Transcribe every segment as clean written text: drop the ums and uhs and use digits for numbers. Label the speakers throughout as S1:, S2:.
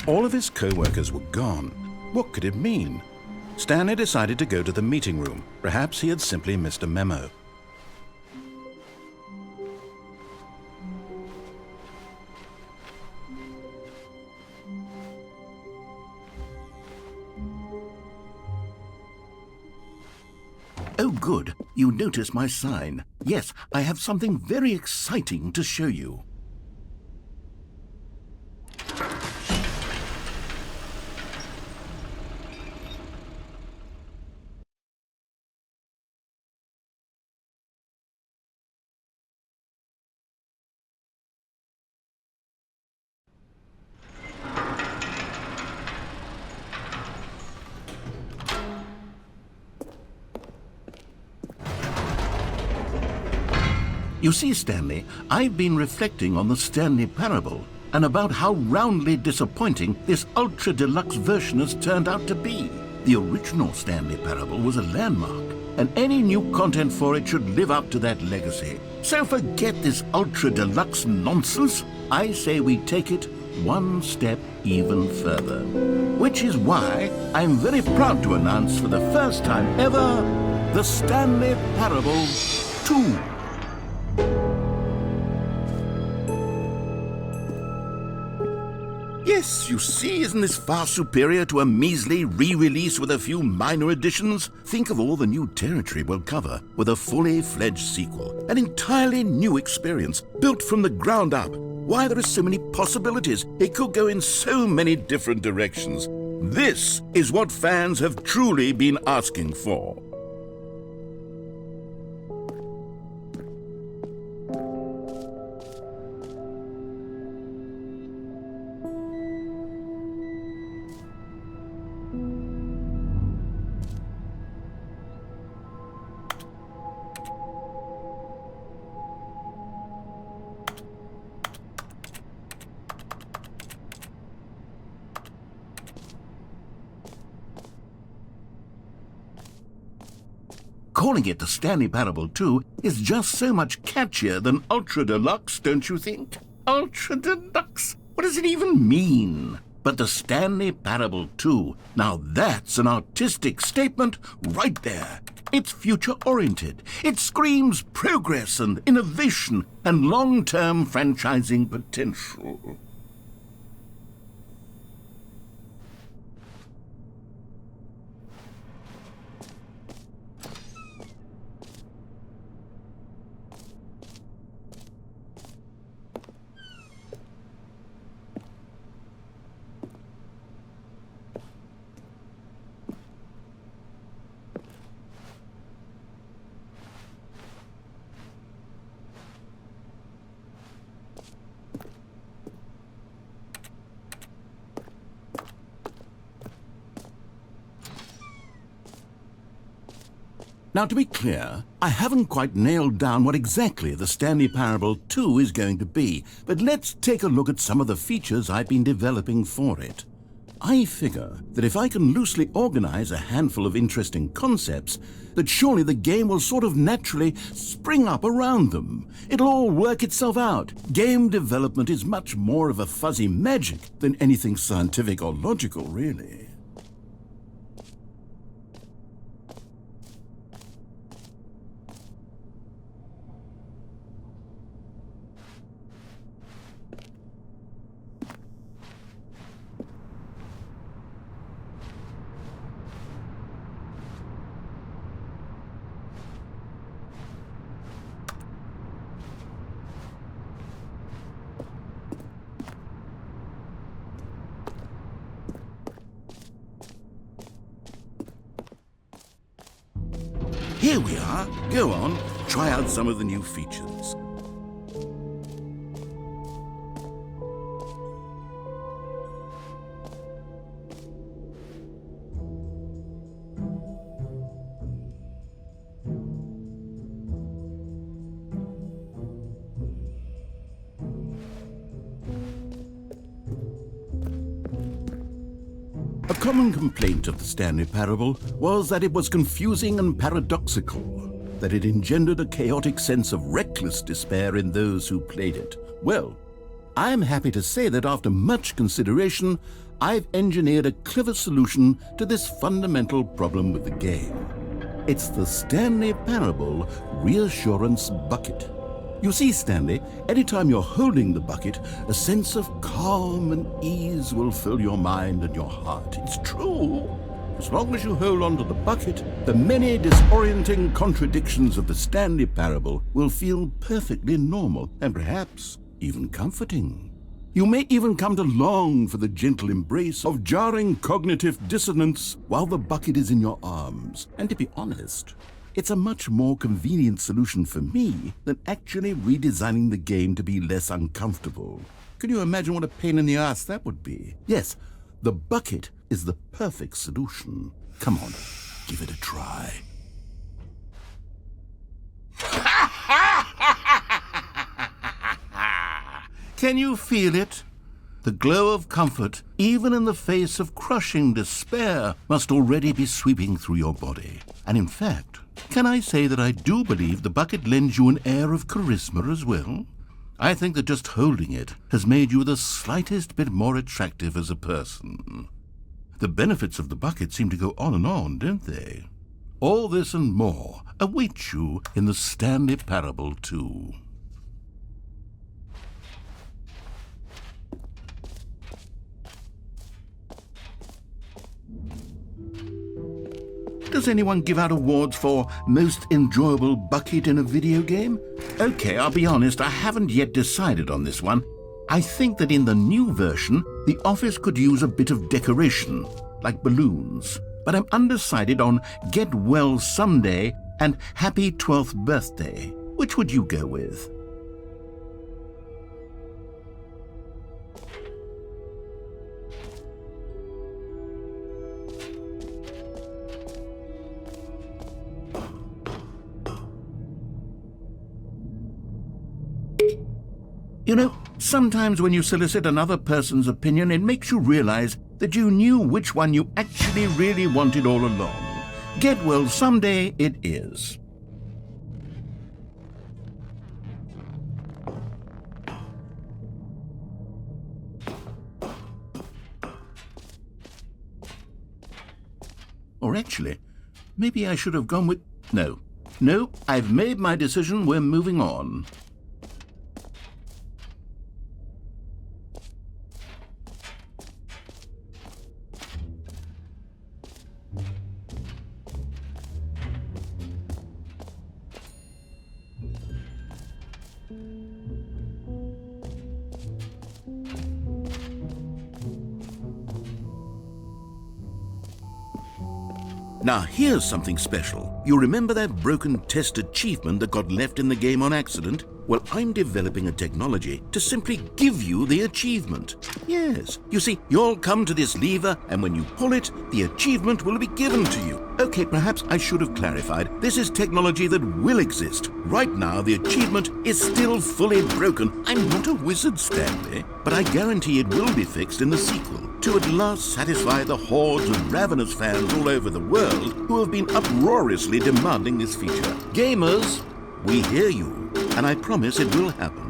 S1: All of his co-workers were gone. What could it mean? Stanley decided to go to the meeting room. Perhaps he had simply missed a memo.
S2: Oh, good. You noticed my sign. Yes, I have something very exciting to show you. You see, Stanley, I've been reflecting on the Stanley Parable and about how roundly disappointing this ultra-deluxe version has turned out to be. The original Stanley Parable was a landmark, and any new content for it should live up to that legacy. So forget this ultra-deluxe nonsense. I say we take it one step even further. Which is why I'm very proud to announce for the first time ever, the Stanley Parable 2. Yes, you see, isn't this far superior to a measly re-release with a few minor additions? Think of all the new territory we'll cover with a fully fledged sequel. An entirely new experience, built from the ground up. Why, there are so many possibilities. It could go in so many different directions. This is what fans have truly been asking for. Calling it the Stanley Parable 2 is just so much catchier than Ultra Deluxe, don't you think? Ultra Deluxe? What does it even mean? But the Stanley Parable 2, now that's an artistic statement right there. It's future-oriented. It screams progress and innovation and long-term franchising potential. Now, to be clear, I haven't quite nailed down what exactly the Stanley Parable 2 is going to be, but let's take a look at some of the features I've been developing for it. I figure that if I can loosely organize a handful of interesting concepts, that surely the game will sort of naturally spring up around them. It'll all work itself out. Game development is much more of a fuzzy magic than anything scientific or logical, really. Here we are. Go on, try out some of the new features. A common complaint of the Stanley Parable was that it was confusing and paradoxical, that it engendered a chaotic sense of reckless despair in those who played it. Well, I'm happy to say that after much consideration, I've engineered a clever solution to this fundamental problem with the game. It's the Stanley Parable Reassurance Bucket. You see, Stanley, anytime you're holding the bucket, a sense of calm and ease will fill your mind and your heart. It's true. As long as you hold on to the bucket, the many disorienting contradictions of the Stanley Parable will feel perfectly normal and perhaps even comforting. You may even come to long for the gentle embrace of jarring cognitive dissonance while the bucket is in your arms. And to be honest, it's a much more convenient solution for me than actually redesigning the game to be less uncomfortable. Can you imagine what a pain in the ass that would be? Yes, the bucket is the perfect solution. Come on, give it a try. Can you feel it? The glow of comfort, even in the face of crushing despair, must already be sweeping through your body. And in fact, can I say that I do believe the bucket lends you an air of charisma as well? I think that just holding it has made you the slightest bit more attractive as a person. The benefits of the bucket seem to go on, don't they? All this and more await you in the Stanley Parable 2. Does anyone give out awards for most enjoyable bucket in a video game? Okay, I'll be honest, I haven't yet decided on this one. I think that in the new version, the office could use a bit of decoration, like balloons. But I'm undecided on Get Well Someday and Happy 12th Birthday. Which would you go with? You know, sometimes when you solicit another person's opinion, it makes you realize that you knew which one you actually really wanted all along. Get well someday it is. Or actually, maybe I should have gone with... No, I've made my decision, we're moving on. Now, here's something special. You remember that broken test achievement that got left in the game on accident? Well, I'm developing a technology to simply give you the achievement. Yes, you see, you'll come to this lever, and when you pull it, the achievement will be given to you. Okay, perhaps I should have clarified. This is technology that will exist. Right now, the achievement is still fully broken. I'm not a wizard, Stanley, but I guarantee it will be fixed in the sequel, to at last satisfy the hordes of ravenous fans all over the world who have been uproariously demanding this feature. Gamers, we hear you, and I promise it will happen.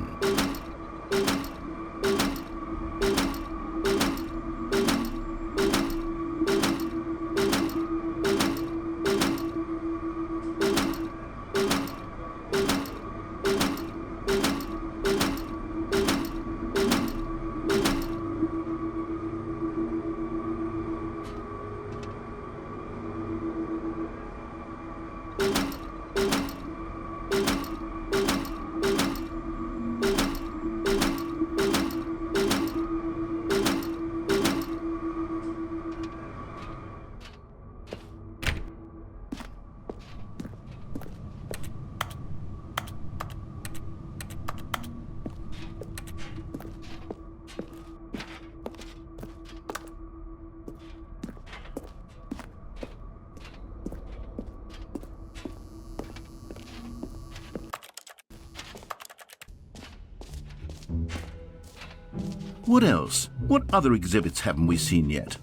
S2: What else? What other exhibits haven't we seen yet?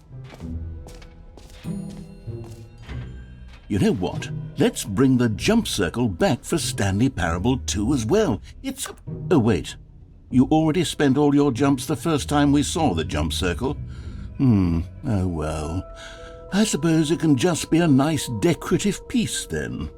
S2: You know what? Let's bring the jump circle back for Stanley Parable 2 as well. It's... Oh, wait. You already spent all your jumps the first time we saw the jump circle. Oh well. I suppose it can just be a nice decorative piece then.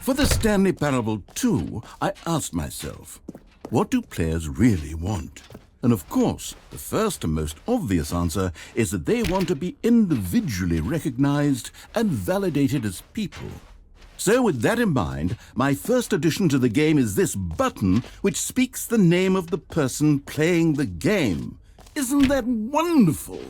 S1: For the Stanley Parable 2, I asked myself, what do players really want? And of course, the first and most obvious answer is that they want to be individually recognized and validated as people. So with that in mind, my first addition to the game is this button which speaks the name of the person playing the game. Isn't that wonderful?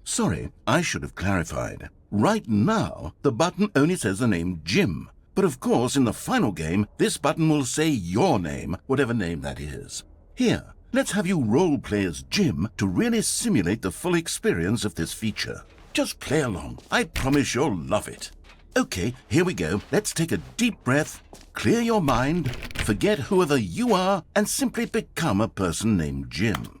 S1: Sorry, I should have clarified. Right now, the button only says the name Jim. But of course, in the final game, this button will say your name, whatever name that is. Here, let's have you role-play as Jim to really simulate the full experience of this feature. Just play along. I promise you'll love it. Okay, here we go. Let's take a deep breath, clear your mind, forget whoever you are, and simply become a person named Jim.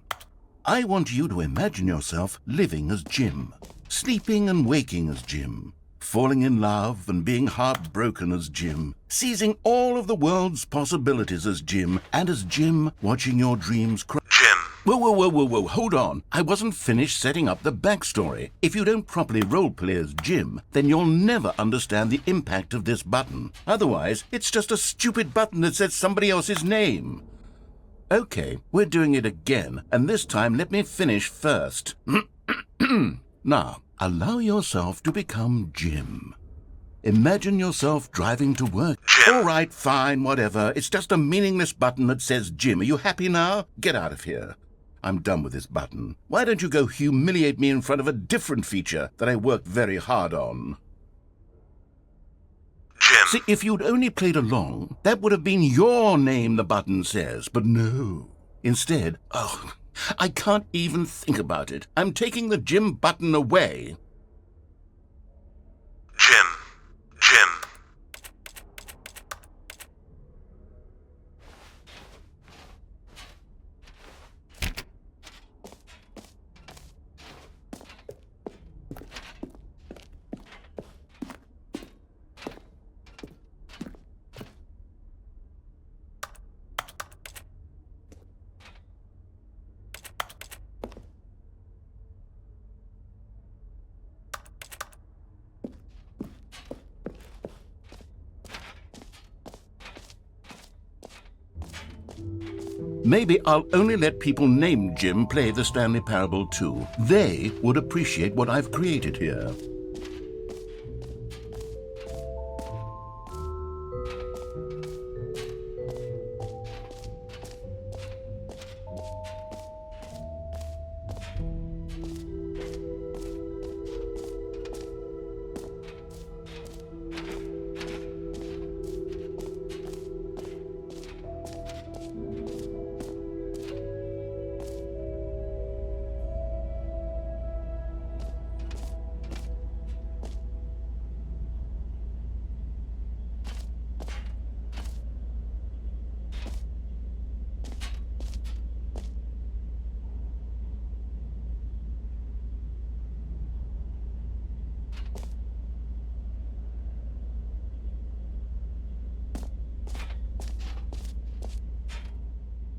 S1: I want you to imagine yourself living as Jim, sleeping and waking as Jim, falling in love and being heartbroken as Jim, seizing all of the world's possibilities as Jim, and as Jim watching your dreams cry.
S2: Jim!
S1: Whoa, hold on. I wasn't finished setting up the backstory. If you don't properly roleplay as Jim, then you'll never understand the impact of this button. Otherwise, it's just a stupid button that says somebody else's name. Okay, we're doing it again, and this time let me finish first. Now, allow yourself to become Jim. Imagine yourself driving to work.
S2: Jim.
S1: All right, fine, whatever. It's just a meaningless button that says Jim. Are you happy now? Get out of here. I'm done with this button. Why don't you go humiliate me in front of a different feature that I worked very hard on?
S2: Jim.
S1: See, if you'd only played along, that would have been your name the button says, but no. Instead, I can't even think about it. I'm taking the Jim button away.
S2: Jim. Jim.
S1: Maybe I'll only let people named Jim play the Stanley Parable 2. They would appreciate what I've created here.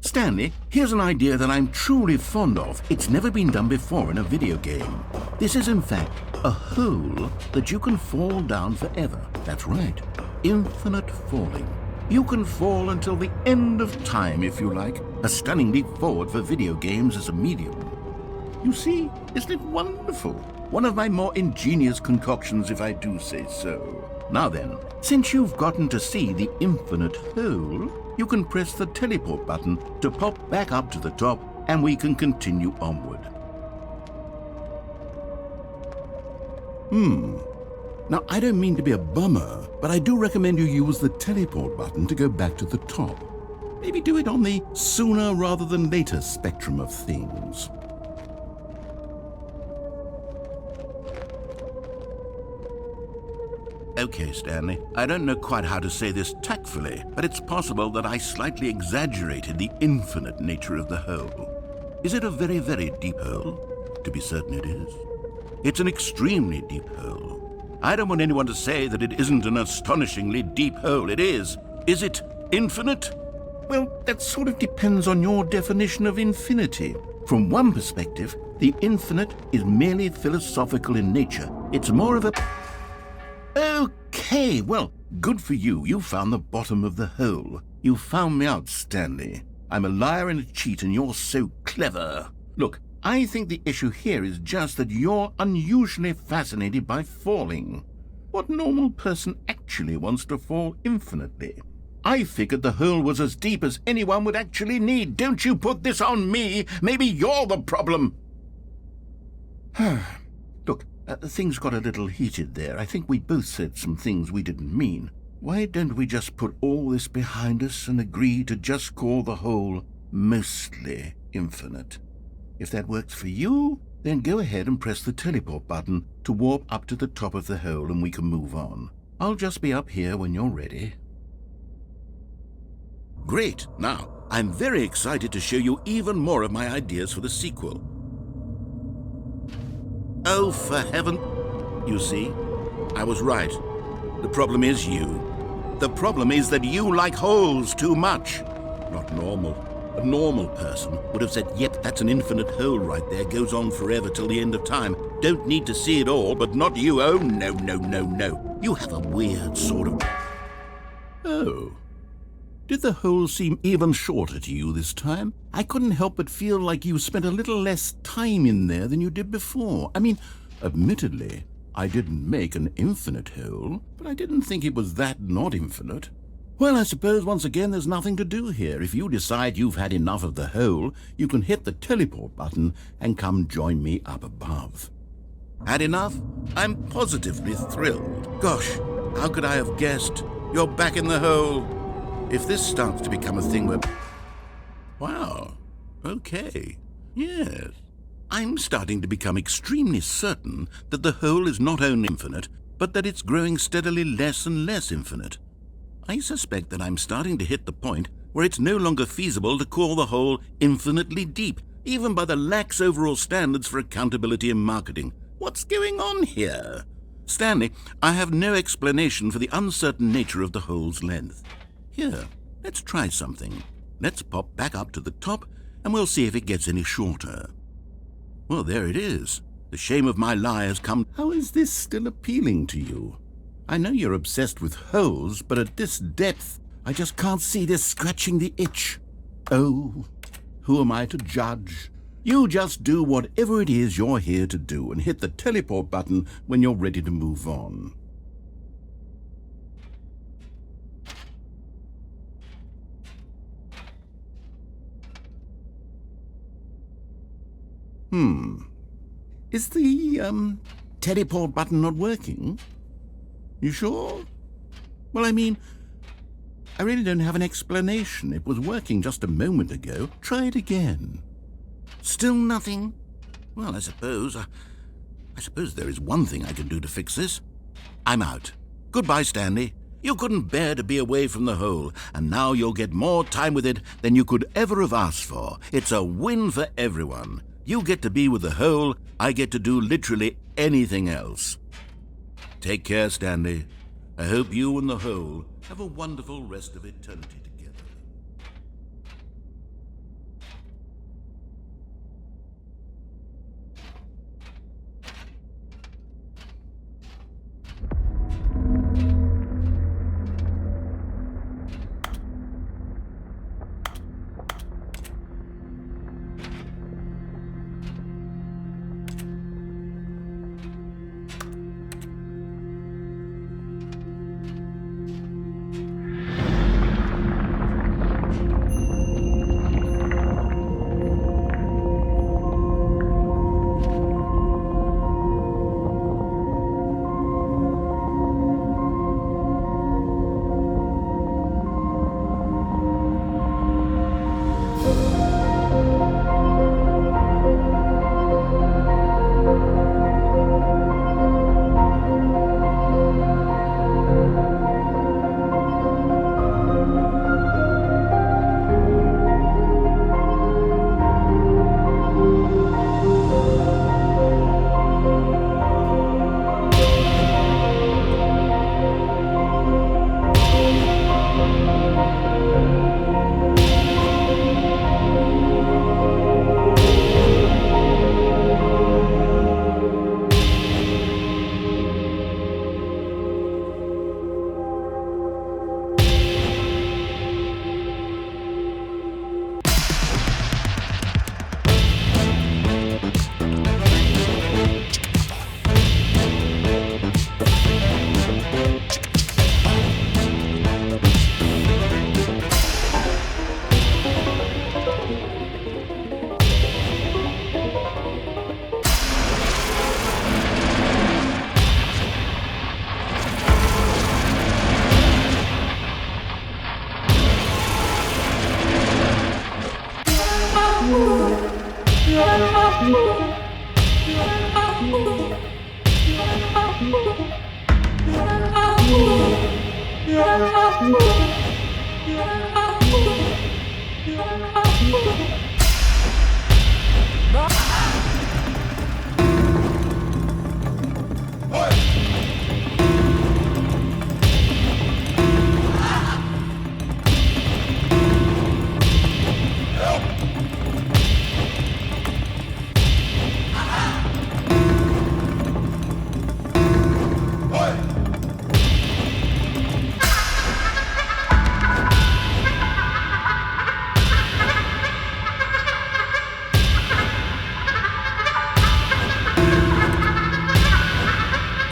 S1: Stanley, here's an idea that I'm truly fond of. It's never been done before in a video game. This is, in fact, a hole that you can fall down forever. That's right, infinite falling.
S2: You can fall until the end of time if you like. A stunning leap forward for video games as a medium. You see, isn't it wonderful? One of my more ingenious concoctions, if I do say so. Now then, since you've gotten to see the infinite hole, you can press the teleport button to pop back up to the top, and we can continue onward. Now, I don't mean to be a bummer, but I do recommend you use the teleport button to go back to the top. Maybe do it on the sooner rather than later spectrum of things. Okay, Stanley, I don't know quite how to say this tactfully, but it's possible that I slightly exaggerated the infinite nature of the hole. Is it a very, very deep hole? To be certain it is. It's an extremely deep hole. I don't want anyone to say that it isn't an astonishingly deep hole. It is. Is it infinite? Well, that sort of depends on your definition of infinity. From one perspective, the infinite is merely philosophical in nature. It's more of a... Okay, well, good for you. You found the bottom of the hole. You found me out, Stanley. I'm a liar and a cheat, and you're so clever. Look, I think the issue here is just that you're unusually fascinated by falling. What normal person actually wants to fall infinitely? I figured the hole was as deep as anyone would actually need. Don't you put this on me. Maybe you're the problem. Look, things got a little heated there. I think we both said some things we didn't mean. Why don't we just put all this behind us and agree to just call the hole mostly infinite? If that works for you, then go ahead and press the teleport button to warp up to the top of the hole and we can move on. I'll just be up here when you're ready. Great! Now, I'm very excited to show you even more of my ideas for the sequel. Oh, for heaven... You see, I was right. The problem is you. The problem is that you like holes too much. Not normal. A normal person would have said, yep, that's an infinite hole right there, goes on forever till the end of time. Don't need to see it all, but not you. Oh, no, no, no, no. You have a weird sort of... Oh. Did the hole seem even shorter to you this time? I couldn't help but feel like you spent a little less time in there than you did before. I mean, admittedly, I didn't make an infinite hole, but I didn't think it was that not infinite. Well, I suppose once again there's nothing to do here. If you decide you've had enough of the hole, you can hit the teleport button and come join me up above. Had enough? I'm positively thrilled. Gosh, how could I have guessed? You're back in the hole. If this starts to become a thing where... Wow, okay, yes. I'm starting to become extremely certain that the hole is not only infinite, but that it's growing steadily less and less infinite. I suspect that I'm starting to hit the point where it's no longer feasible to call the hole infinitely deep, even by the lax overall standards for accountability and marketing. What's going on here? Stanley, I have no explanation for the uncertain nature of the hole's length. Here, let's try something. Let's pop back up to the top, and we'll see if it gets any shorter. Well, there it is. The shame of my lie has come. How is this still appealing to you? I know you're obsessed with holes, but at this depth, I just can't see this scratching the itch. Oh, who am I to judge? You just do whatever it is you're here to do and hit the teleport button when you're ready to move on. Is the, teleport button not working? You sure? Well, I mean, I really don't have an explanation. It was working just a moment ago. Try it again. Still nothing? Well, I suppose there is one thing I can do to fix this. I'm out. Goodbye, Stanley. You couldn't bear to be away from the hole, and now you'll get more time with it than you could ever have asked for. It's a win for everyone. You get to be with the hole, I get to do literally anything else. Take care, Stanley. I hope you and the hole have a wonderful rest of eternity together.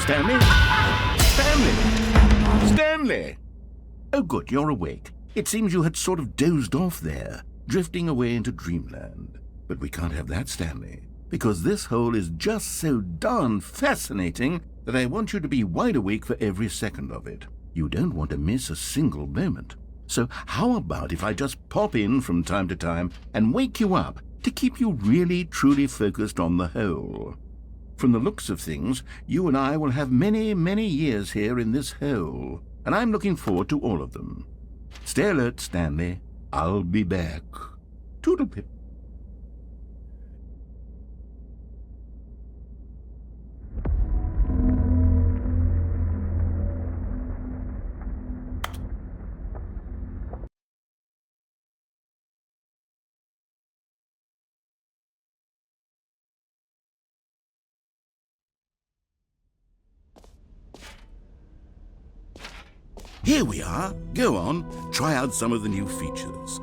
S2: Stanley? Stanley! Stanley! Oh, good, you're awake. It seems you had sort of dozed off there, drifting away into dreamland. But we can't have that, Stanley, because this hole is just so darn fascinating that I want you to be wide awake for every second of it. You don't want to miss a single moment. So how about if I just pop in from time to time and wake you up to keep you really, truly focused on the hole? From the looks of things, you and I will have many, many years here in this hole, and I'm looking forward to all of them. Stay alert, Stanley. I'll be back. Toodle-pip.
S1: Here we are. Go on, try out some of the new features.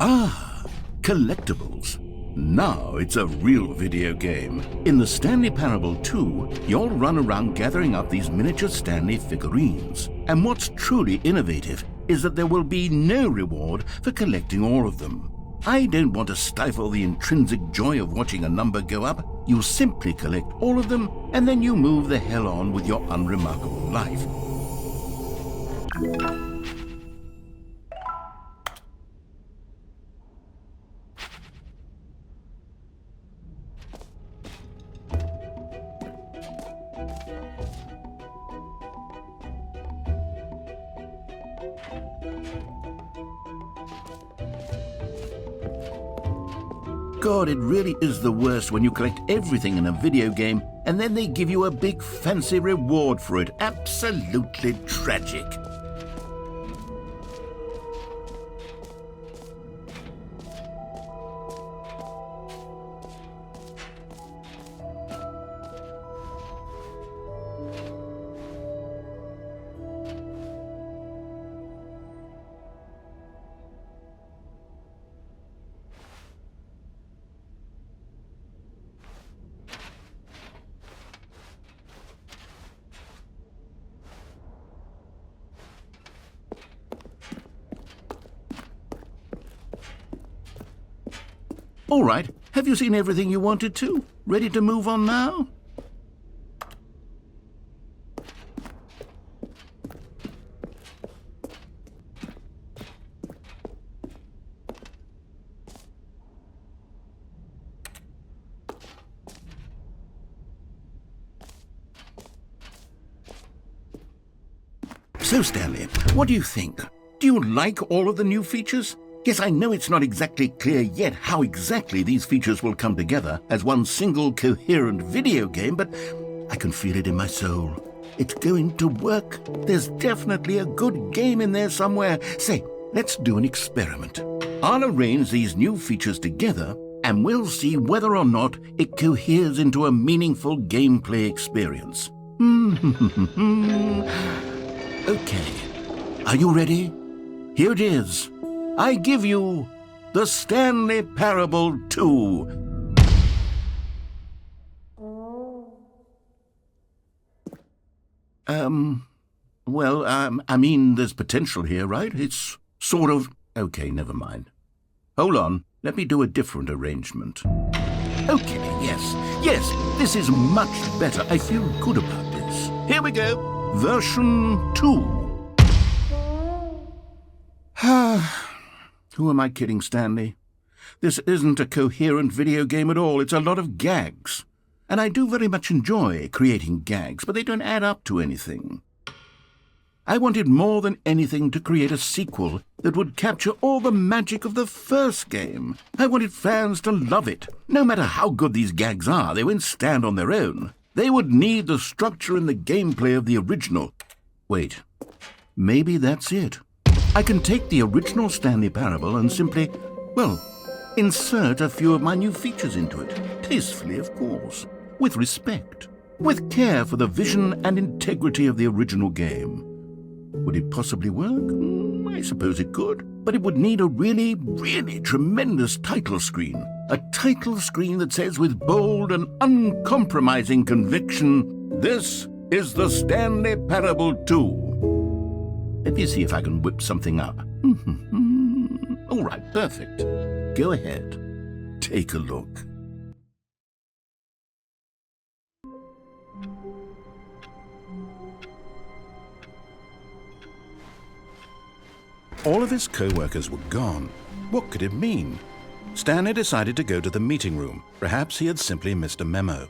S2: Ah, collectibles. Now it's a real video game. In the Stanley Parable 2, you'll run around gathering up these miniature Stanley figurines. And what's truly innovative is that there will be no reward for collecting all of them. I don't want to stifle the intrinsic joy of watching a number go up. You simply collect all of them, and then you move the hell on with your unremarkable life. God, it really is the worst when you collect everything in a video game and then they give you a big fancy reward for it. Absolutely tragic. All right, have you seen everything you wanted to? Ready to move on now? So, Stanley, what do you think? Do you like all of the new features? Yes, I know it's not exactly clear yet how exactly these features will come together as one single coherent video game, but I can feel it in my soul. It's going to work. There's definitely a good game in there somewhere. Say, let's do an experiment. I'll arrange these new features together, and we'll see whether or not it coheres into a meaningful gameplay experience. Okay, are you ready? Here it is. I give you the Stanley Parable 2. I mean, there's potential here, right? It's sort of... Okay, never mind. Hold on, let me do a different arrangement. Okay, yes, this is much better. I feel good about this. Here we go. Version 2. Who am I kidding, Stanley? This isn't a coherent video game at all. It's a lot of gags. And I do very much enjoy creating gags, but they don't add up to anything. I wanted more than anything to create a sequel that would capture all the magic of the first game. I wanted fans to love it. No matter how good these gags are, they won't stand on their own. They would need the structure and the gameplay of the original. Wait, maybe that's it. I can take the original Stanley Parable and simply, insert a few of my new features into it. Tastefully, of course. With respect. With care for the vision and integrity of the original game. Would it possibly work? I suppose it could. But it would need a really, really tremendous title screen. A title screen that says with bold and uncompromising conviction, "This is the Stanley Parable 2. Let me see if I can whip something up. All right, perfect. Go ahead. Take a look.
S1: All of his co-workers were gone. What could it mean? Stanley decided to go to the meeting room. Perhaps he had simply missed a memo.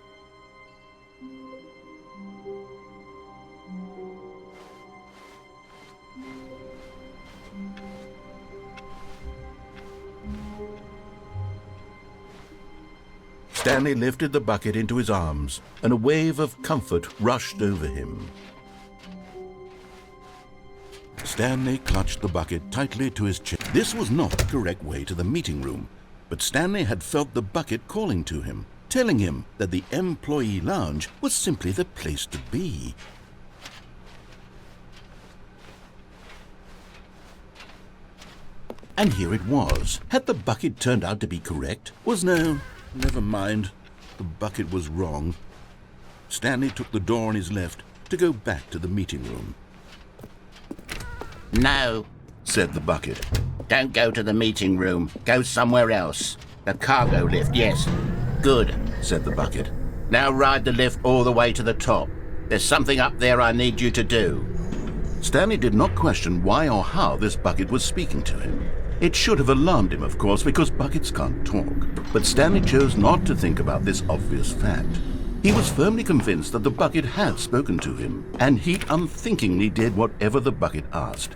S1: Stanley lifted the bucket into his arms, and a wave of comfort rushed over him. Stanley clutched the bucket tightly to his chest. This was not the correct way to the meeting room, but Stanley had felt the bucket calling to him, telling him that the employee lounge was simply the place to be. And here it was. Had the bucket turned out to be correct? Never mind. The bucket was wrong. Stanley took the door on his left to go back to the meeting room.
S2: No, said the bucket. Don't go to the meeting room. Go somewhere else. The cargo lift, yes. Good, said the bucket. Now ride the lift all the way to the top. There's something up there I need you to do.
S1: Stanley did not question why or how this bucket was speaking to him. It should have alarmed him, of course, because buckets can't talk. But Stanley chose not to think about this obvious fact. He was firmly convinced that the bucket had spoken to him, and he unthinkingly did whatever the bucket asked.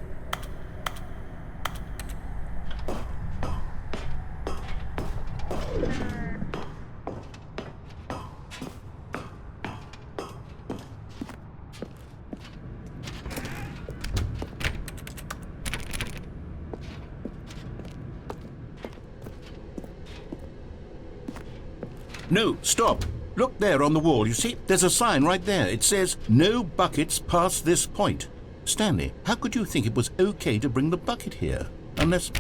S1: No, stop. Look there on the wall, you see? There's a sign right there. It says, "No buckets past this point." Stanley, how could you think it was okay to bring the bucket here? Unless,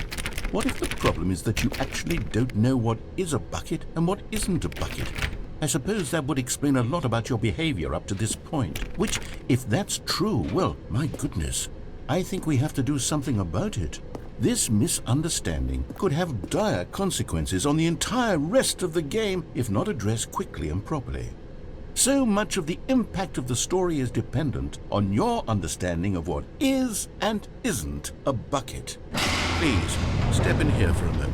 S1: what if the problem is that you actually don't know what is a bucket and what isn't a bucket? I suppose that would explain a lot about your behavior up to this point. Which, if that's true, well, my goodness, I think we have to do something about it. This misunderstanding could have dire consequences on the entire rest of the game if not addressed quickly and properly. So much of the impact of the story is dependent on your understanding of what is and isn't a bucket. Please, step in here for a moment.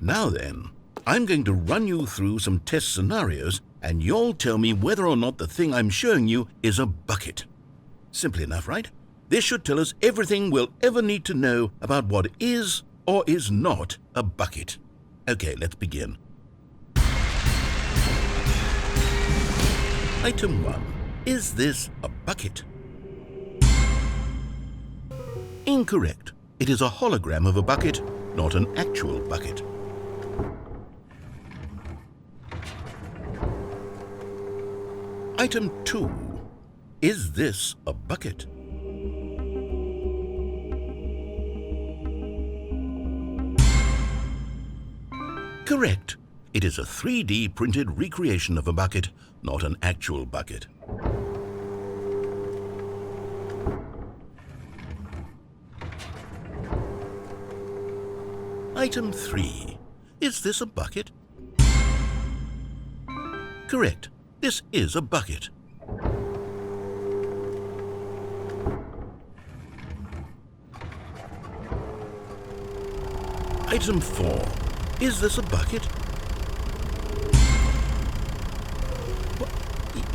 S1: Now then, I'm going to run you through some test scenarios, and you'll tell me whether or not the thing I'm showing you is a bucket. Simple enough, right? This should tell us everything we'll ever need to know about what is or is not a bucket. Okay, let's begin. Item 1. Is this a bucket? Incorrect. It is a hologram of a bucket, not an actual bucket. Item 2. Is this a bucket?
S2: Correct. It is a 3D printed recreation of a bucket, not an actual bucket. Item 3. Is this a bucket? Correct. This is a bucket. Item 4. Is this a bucket? What?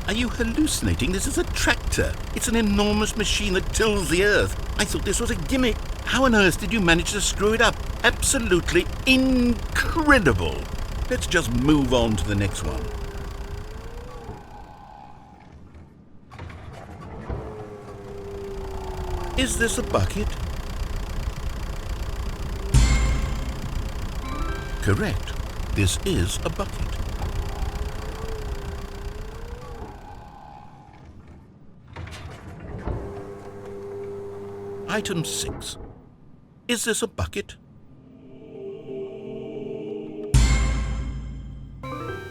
S2: Are you hallucinating? This is a tractor. It's an enormous machine that tills the earth. I thought this was a gimmick. How on earth did you manage to screw it up? Absolutely incredible. Let's just move on to the next one. Is this a bucket? Correct. This is a bucket. Item 6. Is this a bucket?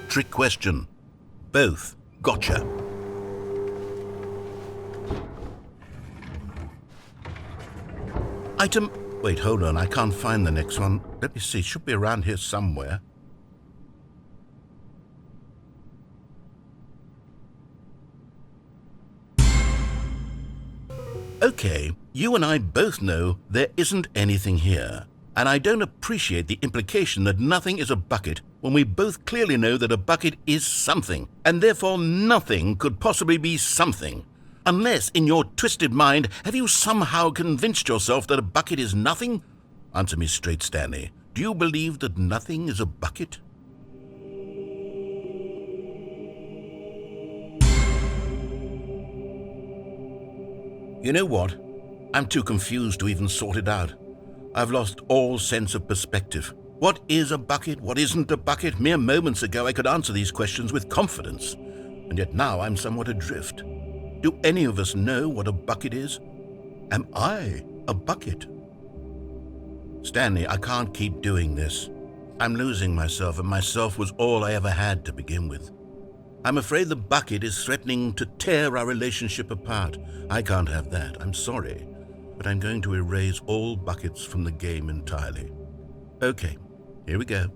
S2: Trick question. Both. Gotcha. Item... Wait, hold on. I can't find the next one. Let me see. It should be around here somewhere. Okay, you and I both know there isn't anything here. And I don't appreciate the implication that nothing is a bucket when we both clearly know that a bucket is something, and therefore nothing could possibly be something. Unless, in your twisted mind, have you somehow convinced yourself that a bucket is nothing? Answer me straight, Stanley. Do you believe that nothing is a bucket? You know what? I'm too confused to even sort it out. I've lost all sense of perspective. What is a bucket? What isn't a bucket? Mere moments ago I could answer these questions with confidence, and yet now I'm somewhat adrift. Do any of us know what a bucket is? Am I a bucket? Stanley, I can't keep doing this. I'm losing myself, and myself was all I ever had to begin with. I'm afraid the bucket is threatening to tear our relationship apart. I can't have that. I'm sorry, but I'm going to erase all buckets from the game entirely. Okay, here we go.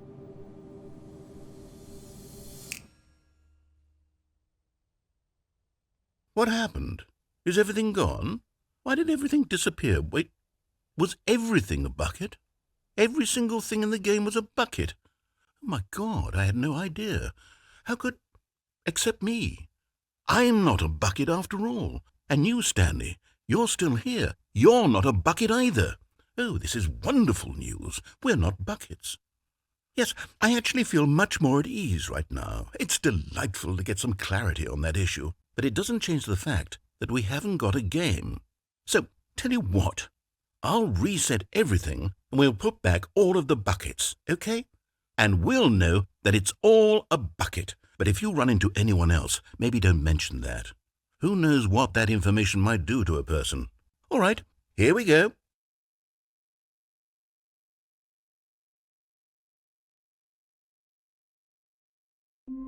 S2: What happened? Is everything gone? Why did everything disappear? Wait, was everything a bucket? Every single thing in the game was a bucket. Oh my God, I had no idea. How could... Except me. I'm not a bucket after all. And you, Stanley, you're still here. You're not a bucket either. Oh, this is wonderful news. We're not buckets. Yes, I actually feel much more at ease right now. It's delightful to get some clarity on that issue. But it doesn't change the fact that we haven't got a game. So, tell you what, I'll reset everything and we'll put back all of the buckets, okay? And we'll know that it's all a bucket. But if you run into anyone else, maybe don't mention that. Who knows what that information might do to a person? All right, here we go.